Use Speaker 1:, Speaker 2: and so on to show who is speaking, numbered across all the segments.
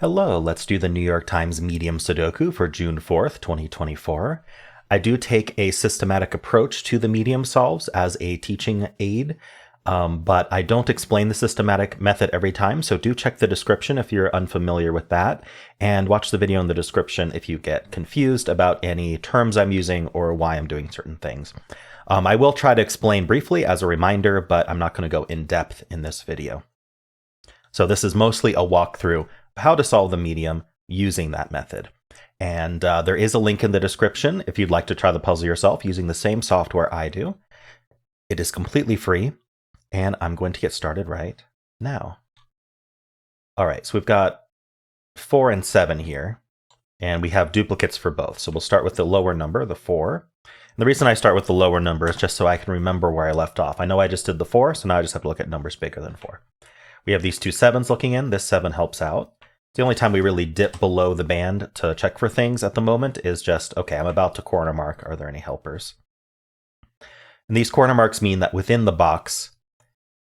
Speaker 1: Hello, let's do the New York Times Medium Sudoku for June 4th, 2024. I do take a systematic approach to the medium solves as a teaching aid, but I don't explain the systematic method every time, so do check the description if you're unfamiliar with that, and watch the video in the description if you get confused about any terms I'm using or why I'm doing certain things. I will try to explain briefly as a reminder, but I'm not going to go in depth in this video. So this is mostly a walkthrough of how to solve the medium using that method. And there is a link in the description if you'd like to try the puzzle yourself using the same software I do. It is completely free, and I'm going to get started right now. All right, so we've got 4 and 7 here, and we have duplicates for both. So we'll start with the lower number, the 4. And the reason I start with the lower number is just so I can remember where I left off. I know I just did the 4, so now I just have to look at numbers bigger than 4. We have these two 7s looking in. This 7 helps out. The only time we really dip below the band to check for things at the moment is just, okay, I'm about to corner mark. Are there any helpers? And these corner marks mean that within the box,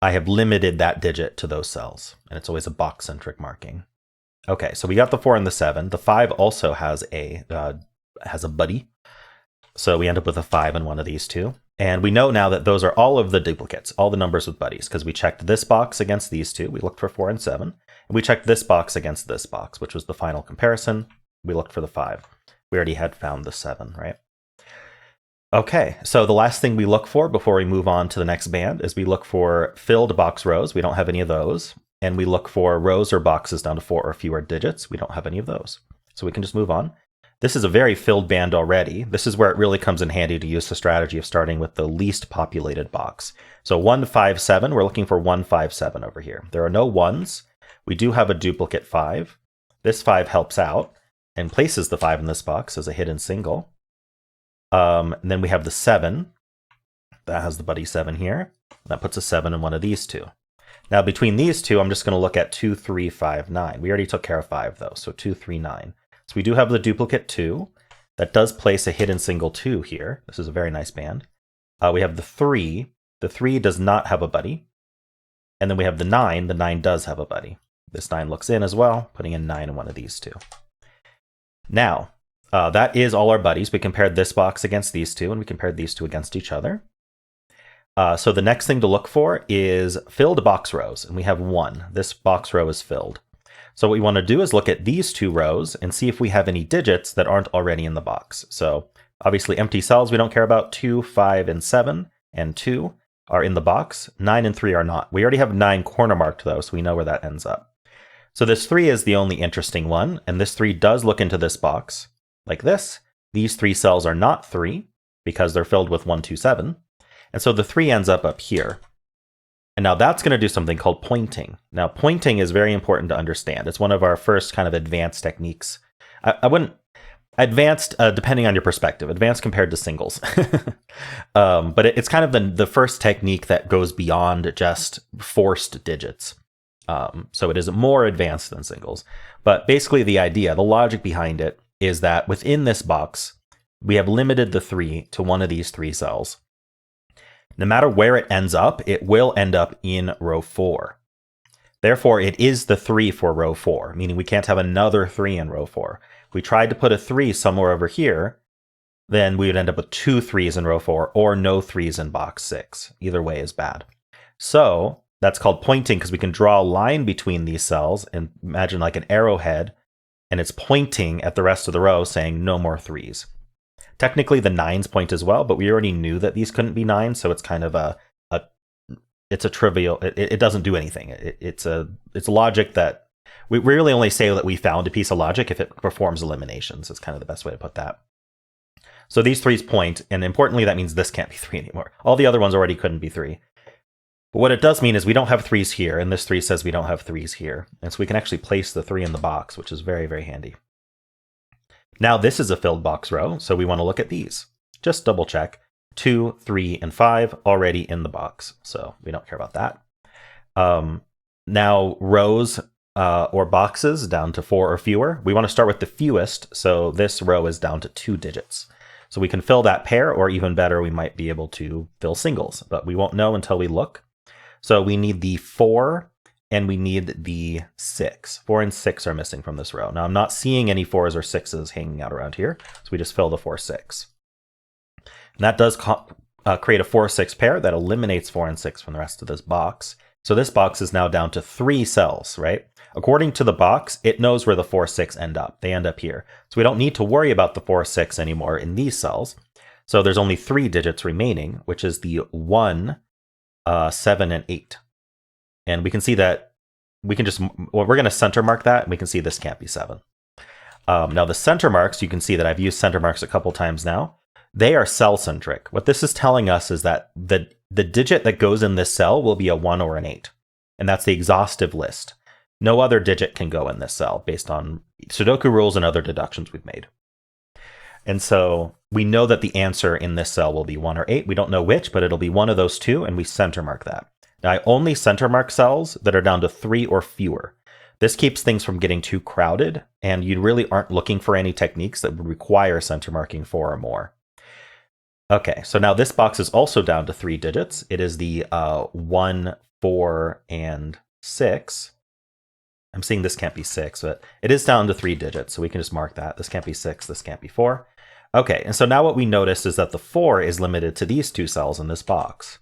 Speaker 1: I have limited that digit to those cells. And it's always a box-centric marking. Okay, so we got the 4 and the 7. The 5 also has a buddy. So we end up with a 5 in one of these two. And we know now that those are all of the duplicates, all the numbers with buddies, because we checked this box against these two. We looked for 4 and 7. And we checked this box against this box, which was the final comparison. We looked for the 5. We already had found the 7, right? Okay, so the last thing we look for before we move on to the next band is we look for filled box rows. We don't have any of those. And we look for rows or boxes down to 4 or fewer digits. We don't have any of those. So we can just move on. This is a very filled band already. This is where it really comes in handy to use the strategy of starting with the least populated box. So 157, we're looking for 157 over here. There are no 1s. We do have a duplicate 5. This 5 helps out and places the 5 in this box as a hidden single. And then we have the 7. That has the buddy 7 here. That puts a 7 in one of these two. Now between these two, I'm just going to look at 2, 3, 5, 9. We already took care of 5 though, so 2, 3, 9. So we do have the duplicate 2. That does place a hidden single 2 here. This is a very nice band. We have the 3. The 3 does not have a buddy. And then we have the 9. The 9 does have a buddy. This 9 looks in as well, putting in 9 in one of these two. Now, that is all our buddies. We compared this box against these two, and we compared these two against each other. So the next thing to look for is filled box rows, and we have 1. This box row is filled. So what we want to do is look at these two rows and see if we have any digits that aren't already in the box. So obviously empty cells we don't care about. 2, 5, and 7, and 2 are in the box. 9 and 3 are not. We already have 9 corner marked though, so we know where that ends up. So this 3 is the only interesting one, and this 3 does look into this box like this. These 3 cells are not 3 because they're filled with 1, 2, 7. And so the 3 ends up here. And now that's going to do something called pointing. Now pointing is very important to understand. It's one of our first kind of advanced techniques. I wouldn't, advanced depending on your perspective, advanced compared to singles. But it's kind of the first technique that goes beyond just forced digits. So it is more advanced than singles. But basically the idea, the logic behind it is that within this box, we have limited the 3 to one of these 3 cells. No matter where it ends up, it will end up in row 4. Therefore, it is the 3 for row 4, meaning we can't have another 3 in row 4. If we tried to put a 3 somewhere over here, then we would end up with 2 3s in row 4 or no 3s in box 6. Either way is bad. So that's called pointing because we can draw a line between these cells and imagine like an arrowhead, and it's pointing at the rest of the row saying no more 3s. Technically, the 9s point as well, but we already knew that these couldn't be 9s, so it's kind of it's a trivial. It doesn't do anything. It's logic that we really only say that we found a piece of logic if it performs eliminations. It's kind of the best way to put that. So these 3s point, and importantly, that means this can't be 3 anymore. All the other ones already couldn't be 3. But what it does mean is we don't have 3s here, and this 3 says we don't have 3s here, and so we can actually place the 3 in the box, which is very, very handy. Now this is a filled box row, so we want to look at these. Just double check. 2, 3, and 5 already in the box, so we don't care about that. Now rows or boxes down to 4 or fewer. We want to start with the fewest, so this row is down to 2 digits. So we can fill that pair, or even better, we might be able to fill singles, but we won't know until we look. So we need the 4 and we need the 6. 4 and 6 are missing from this row. Now I'm not seeing any 4s or 6s hanging out around here, so we just fill the 4, 6. And that does create a 4, 6 pair that eliminates 4 and 6 from the rest of this box. So this box is now down to 3 cells, right? According to the box, it knows where the 4, 6 end up. They end up here. So we don't need to worry about the 4, 6 anymore in these cells. So there's only 3 digits remaining, which is the 1, 7, and 8. And we can see that we can just, well, we're going to center mark that, and we can see this can't be 7. Now the center marks, you can see that I've used center marks a couple times now. They are cell-centric. What this is telling us is that the digit that goes in this cell will be a 1 or an 8. And that's the exhaustive list. No other digit can go in this cell based on Sudoku rules and other deductions we've made. And so we know that the answer in this cell will be 1 or 8. We don't know which, but it'll be one of those two, and we center mark that. Now, I only center mark cells that are down to 3 or fewer. This keeps things from getting too crowded, and you really aren't looking for any techniques that would require center marking 4 or more. Okay, so now this box is also down to 3 digits. It is the 1, 4, and 6. I'm seeing this can't be 6, but it is down to 3 digits, so we can just mark that. This can't be 6, this can't be 4. Okay, and so now what we notice is that the 4 is limited to these 2 cells in this box.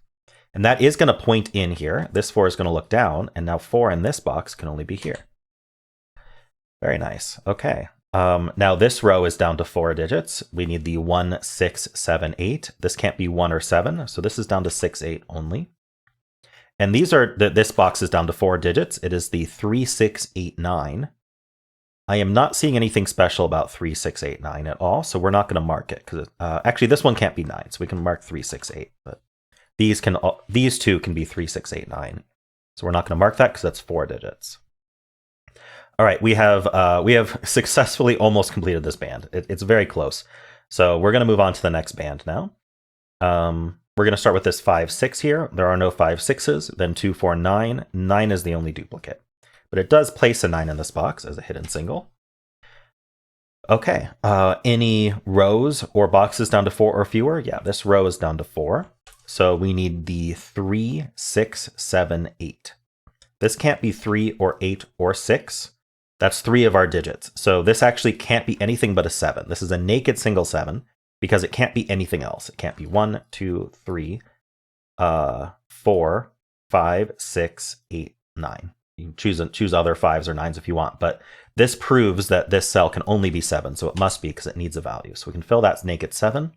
Speaker 1: And that is going to point in here. This 4 is going to look down, and now 4 in this box can only be here. Very nice. Okay. Now this row is down to 4 digits. We need the 1, 6, 7, 8. This can't be 1 or 7, so this is down to 6, 8 only. And these are this box is down to 4 digits. It is the 3, 6, 8, 9. I am not seeing anything special about 3, 6, 8, 9 at all, so we're not going to mark it because actually this one can't be 9, so we can mark 3, 6, 8. But these two can be 3, 6, 8, 9. So we're not going to mark that because that's 4 digits. All right, we have successfully almost completed this band. It's very close. So we're going to move on to the next band now. We're going to start with this 5, 6 here. There are no 5, 6s. Then 2, 4, 9. 9 is the only duplicate. But it does place a 9 in this box as a hidden single. Okay, any rows or boxes down to 4 or fewer? Yeah, this row is down to 4. So we need the 3, 6, 7, 8. This can't be 3 or 8 or 6. That's 3 of our digits. So this actually can't be anything but a 7. This is a naked single 7 because it can't be anything else. It can't be 1, 2, 3, 4, 5, 6, 8, 9. You can choose other 5s or 9s if you want, but this proves that this cell can only be 7, so it must be because it needs a value. So we can fill that naked 7.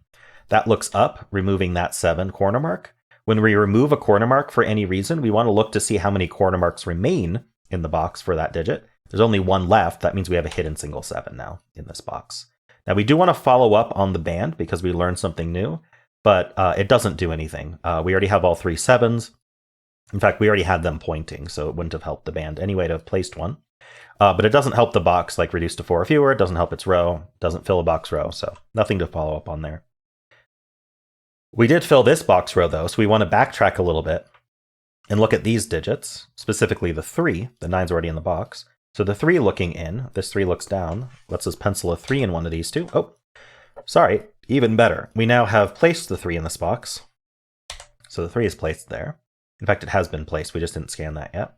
Speaker 1: That looks up, removing that 7 corner mark. When we remove a corner mark for any reason, we want to look to see how many corner marks remain in the box for that digit. There's only 1 left. That means we have a hidden single 7 now in this box. Now we do want to follow up on the band because we learned something new, but it doesn't do anything. We already have all 3 7s. In fact, we already had them pointing, so it wouldn't have helped the band anyway to have placed one. But it doesn't help the box like reduce to 4 or fewer. It doesn't help its row. Doesn't fill a box row, so nothing to follow up on there. We did fill this box row though, so we want to backtrack a little bit and look at these digits, specifically the 3. The 9's already in the box. So the 3 looking in, this 3 looks down. Let's just pencil a 3 in one of these two. Oh, sorry, even better. We now have placed the 3 in this box. So the 3 is placed there. In fact, it has been placed. We just didn't scan that yet.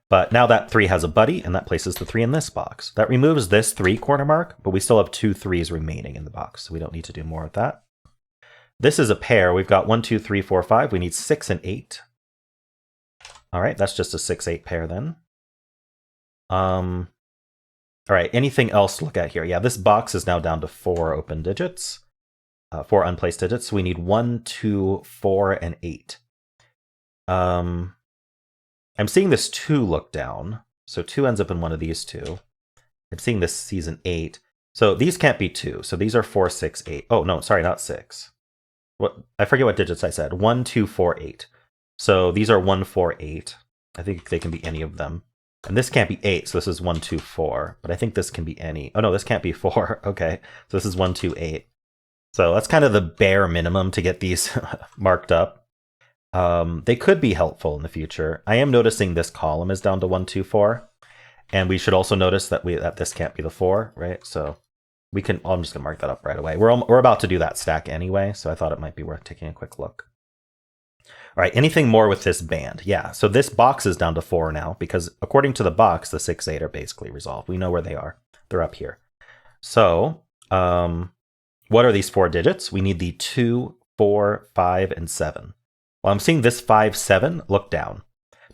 Speaker 1: But now that 3 has a buddy, and that places the 3 in this box. That removes this 3 corner mark, but we still have 2 3s remaining in the box, so we don't need to do more with that. This is a pair. We've got 1, 2, 3, 4, 5. We need 6 and 8. All right, that's just a 6, 8 pair then. All right, anything else to look at here? Yeah, this box is now down to 4 open digits, 4 unplaced digits. So we need 1, 2, 4, and 8. I'm seeing this 2 look down, so 2 ends up in one of these 2. I'm seeing this season 8. So these can't be 2. So these are 4, 6, 8. Oh, no, sorry, not 6. What? I forget what digits I said. 1, 2, 4, 8. So these are 1, 4, 8. I think they can be any of them. And this can't be 8, so this is 1, 2, 4. But I think this can be any. Oh, no, this can't be 4. Okay, so this is 1, 2, 8. So that's kind of the bare minimum to get these marked up. They could be helpful in the future. I am noticing this column is down to 1, 2, 4. And we should also notice that this can't be the 4, right? So we can, I'm just gonna mark that up right away. We're about to do that stack anyway, so I thought it might be worth taking a quick look. All right, anything more with this band? Yeah, so this box is down to 4 now because according to the box, the 6, 8 are basically resolved. We know where they are. They're up here. So what are these 4 digits? We need the 2, 4, 5, and 7. Well, I'm seeing this 5, 7. Look down.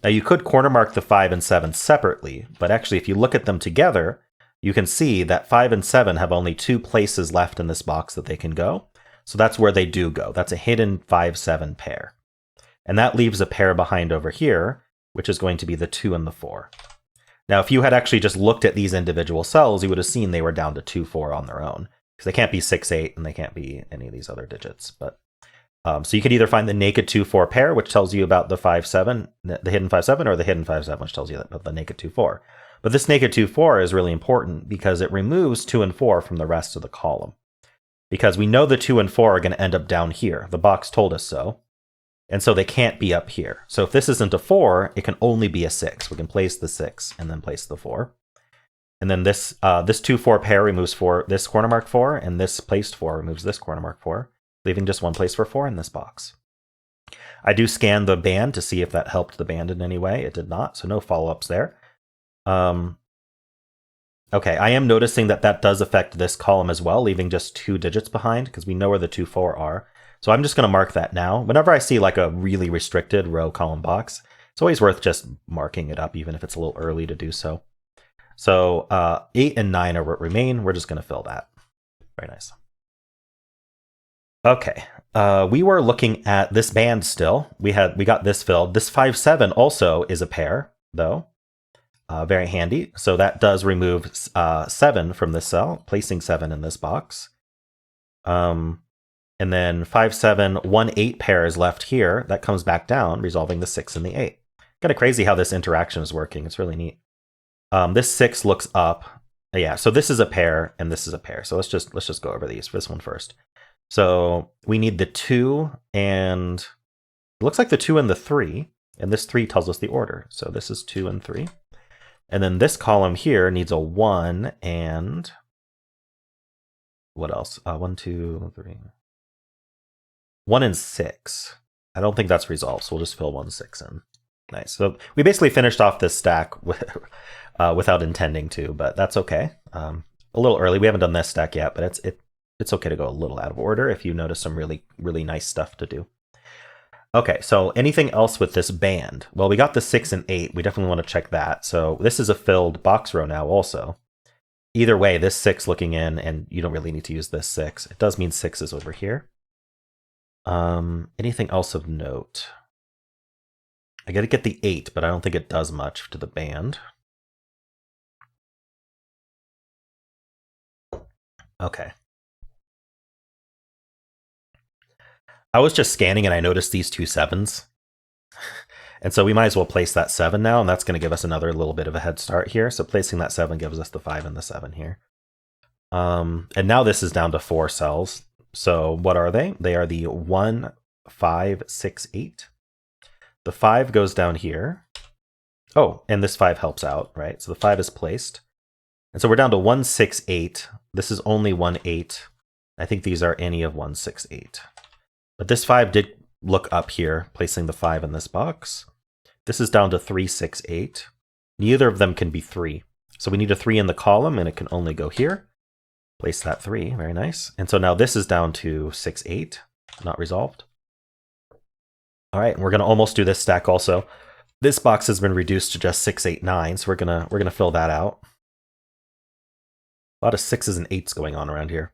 Speaker 1: Now you could corner mark the 5 and 7 separately, but actually if you look at them together, you can see that 5 and 7 have only 2 places left in this box that they can go. So that's where they do go. That's a hidden 5, 7 pair. And that leaves a pair behind over here, which is going to be the 2 and the 4. Now, if you had actually just looked at these individual cells, you would have seen they were down to 2, 4 on their own. Because they can't be 6, 8, and they can't be any of these other digits. But so you could either find the naked 2, 4 pair, which tells you about the 5, 7, the hidden 5, 7, or the hidden 5, 7, which tells you about the naked 2, 4. But this naked 2, 4 is really important because it removes 2 and 4 from the rest of the column. Because we know the 2 and 4 are going to end up down here. The box told us so. And so they can't be up here. So if this isn't a 4, it can only be a 6. We can place the 6 and then place the 4. And then this 2, 4 pair removes this corner mark 4, and this placed 4 removes this corner mark 4, leaving just one place for 4 in this box. I do scan the band to see if that helped the band in any way. It did not, so no follow-ups there. Okay, I am noticing that does affect this column as well, leaving just 2 digits behind, because we know where the 2, 4 are. So I'm just going to mark that now. Whenever I see like a really restricted row column box, it's always worth just marking it up, even if it's a little early to do so. So 8 and 9 are what remain. We're just going to fill that. Very nice. Okay, we were looking at this band still. We got this filled. This 5, 7 also is a pair, though. Very handy. So that does remove 7 from this cell, placing 7 in this box. And then 5, 7, 1, 8 pair is left here. That comes back down, resolving the 6 and the 8. Kind of crazy how this interaction is working. It's really neat. This 6 looks up. Yeah, so this is a pair and this is a pair. So let's just go over these. This one first. So we need the 2 and it looks like the 2 and the 3. And this 3 tells us the order. So this is 2 and 3. And then this column here needs a 1 and what else? 1, 2, 3. 1 and 6. I don't think that's resolved, so we'll just fill 1, 6 in. Nice. So we basically finished off this stack without intending to, but that's okay. A little early. We haven't done this stack yet, but it's okay to go a little out of order if you notice some really, really nice stuff to do. Okay, so anything else with this band? Well, we got the 6 and 8. We definitely want to check that. So this is a filled box row now also. Either way, this 6 looking in, and you don't really need to use this 6. It does mean 6 is over here. Anything else of note? I gotta get the 8, but I don't think it does much to the band. Okay. I was just scanning and I noticed these 2 7s. And so we might as well place that 7 now, and that's going to give us another little bit of a head start here. So placing that 7 gives us the 5 and the 7 here. And now this is down to 4 cells. So what are they? They are the 1, 5, 6, 8. The 5 goes down here. Oh, and this 5 helps out, right? So the 5 is placed. And so we're down to 1, 6, 8. This is only 1, 8. I think these are any of 1, 6, 8. But this 5 did look up here, placing the 5 in this box. This is down to 3, 6, 8. Neither of them can be 3. So we need a 3 in the column, and it can only go here. Place that 3, very nice. And so now this is down to 6, 8, not resolved. All right, we're gonna almost do this stack also. This box has been reduced to just 6, 8, 9, so we're gonna fill that out. A lot of 6s and 8s going on around here,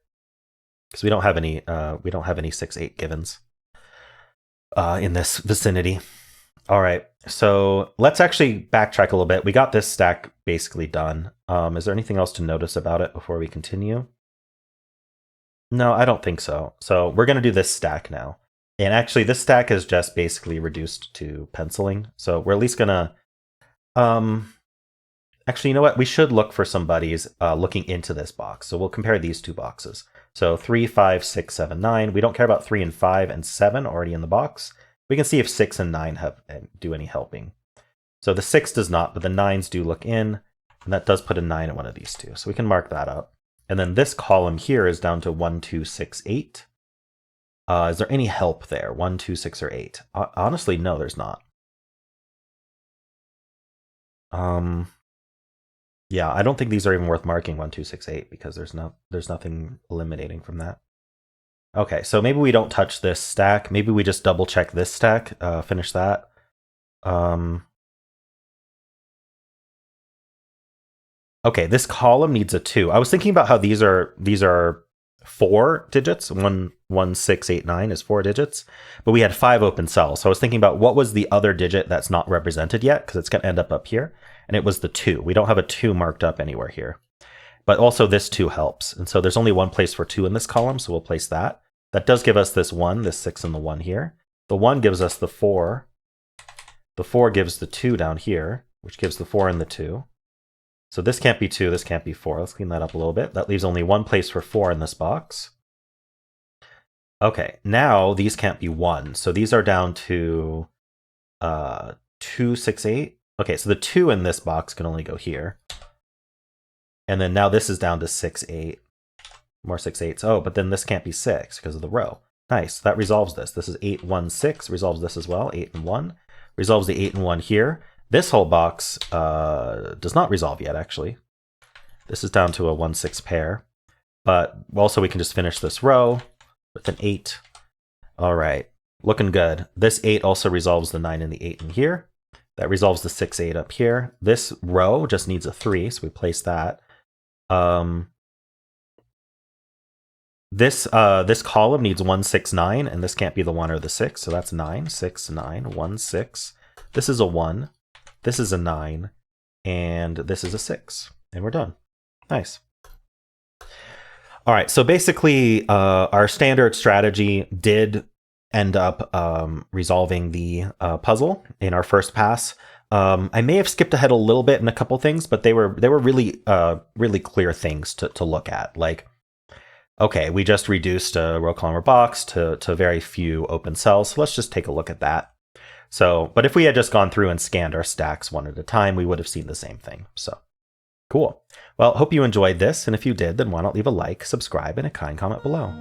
Speaker 1: because we don't have any 6, 8 givens in this vicinity. All right, so let's actually backtrack a little bit. We got this stack basically done. Is there anything else to notice about it before we continue? No, I don't think so. So we're going to do this stack now. And actually, this stack is just basically reduced to penciling. So we're at least going to... Actually, you know what? We should look for some buddies looking into this box. So we'll compare these 2 boxes. So 3, 5, 6, 7, 9. We don't care about 3 and 5 and 7 already in the box. We can see if 6 and 9 do any helping. So the 6 does not, but the 9s do look in. And that does put a 9 in one of these 2. So we can mark that up. And then this column here is down to 1, 2, 6, 8. Is there any help there? 1, 2, 6, or 8? Honestly, no, there's not. Yeah, I don't think these are even worth marking 1, 2, 6, 8 because there's nothing eliminating from that. Okay, so maybe we don't touch this stack. Maybe we just double check this stack, finish that. Okay, this column needs a 2. I was thinking about how these are 4 digits. 1, 1, 6, 8, 9 is 4 digits, but we had 5 open cells. So I was thinking about what was the other digit that's not represented yet, because it's going to end up here, and it was the 2. We don't have a 2 marked up anywhere here, but also this 2 helps, and so there's only one place for 2 in this column, so we'll place that. That does give us this 1, this 6, and the 1 here. The 1 gives us the 4. The 4 gives the 2 down here, which gives the 4 and the 2. So this can't be 2, this can't be 4. Let's clean that up a little bit. That leaves only one place for 4 in this box. Okay, now these can't be 1. So these are down to 2, 6, 8. Okay, so the 2 in this box can only go here. And then now this is down to 6, 8. More 6, 8s. Oh, but then this can't be 6 because of the row. Nice, that resolves this. This is 8, 1, 6. Resolves this as well, 8 and 1. Resolves the 8 and 1 here. This whole box does not resolve yet, actually. This is down to a 1, 6 pair. But also we can just finish this row with an 8. All right, looking good. This 8 also resolves the 9 and the 8 in here. That resolves the 6, 8 up here. This row just needs a 3, so we place that. This column needs 1, 6, 9, and this can't be the 1 or the 6, so that's 9, 6, 9, 1, 6. This is a 1. This is a 9, and this is a 6, and we're done. Nice. All right, so basically our standard strategy did end up resolving the puzzle in our first pass. I may have skipped ahead a little bit in a couple things, but they were really really clear things to look at. Like, okay, we just reduced a row column or box to very few open cells, so let's just take a look at that. So, but if we had just gone through and scanned our stacks one at a time, we would have seen the same thing. So, cool. Well, hope you enjoyed this, and if you did, then why not leave a like, subscribe, and a kind comment below.